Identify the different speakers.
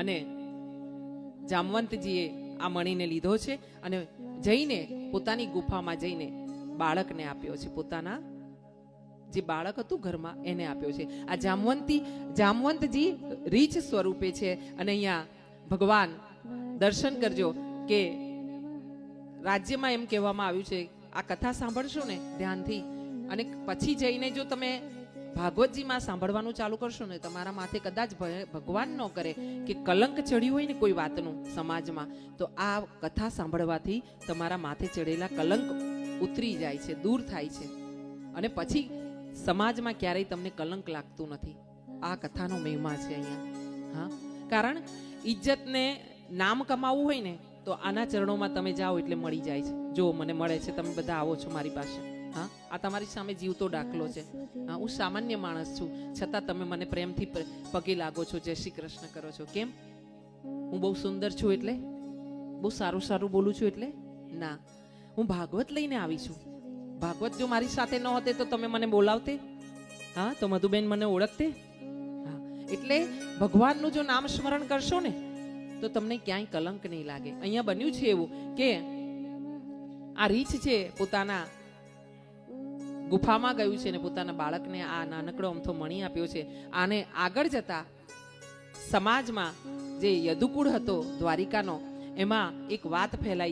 Speaker 1: અને જામવંતજીએ આ મણીને લીધો છે અને જઈને પોતાની ગુફામાં જઈને બાળકને આપ્યો છે. પોતાના જે બાળક હતું ઘરમાં એને આપ્યો છે. આ જામવંતજી રીછ સ્વરૂપે છે. અને અહીંયા ભગવાન દર્શન કરજો કે રાજ્યમાં એમ કહેવામાં આવ્યું છે, આ કથા સાંભળશો ને ધ્યાનથી અને પછી જઈને જો તમે ભાગવતજીમાં સાંભળવાનું ચાલુ કરશો ને, તમારા માથે કદાચ ભગવાન ન કરે કે કલંક ચડ્યું હોય ને કોઈ વાતનું સમાજમાં, તો આ કથા સાંભળવાથી તમારા માથે ચડેલા કલંક ઉતરી જાય છે, દૂર થાય છે અને પછી સમાજમાં ક્યારેય તમને કલંક લાગતું નથી. આ કથાનો મહિમા છે અહીંયા. હા, કારણ ઇજ્જતને નામ કમાવવું હોય ને તો આના ચરણોમાં તમે જાઓ એટલે મળી જાય છે. જો મને મળે છે, તમે બધા આવો છો મારી પાસે. હા, આ તમારી સામે જીવતો દાખલો છે. હા, હું સામાન્ય માણસ છું, છતાં તમે મને પ્રેમથી પગે લાગો છો, જય શ્રી કૃષ્ણ કરો છો. કેમ? હું બહુ સુંદર છું એટલે? બહુ સારું સારું બોલું છું એટલે? ના, હું ભાગવત લઈને આવી છું. ભાગવત જો મારી સાથે ન હોતે તો તમે મને બોલાવતે? હા, તો મધુબેન મને ઓળખતે? હા, એટલે ભગવાનનું જો નામ સ્મરણ કરશો ને તો તમને ક્યાંય કલંક નહીં લાગે. અહીંયા બન્યું છે એવું કે આ રીછ છે પોતાના ગુફામાં ગયું છે ને પોતાના બાળકને આ નાનકડો અમથો મણી આપ્યો છે. આને આગળ જતા સમાજમાં જે યદુકુળ હતો દ્વારિકાનો, એમાં એક વાત ફેલાઈ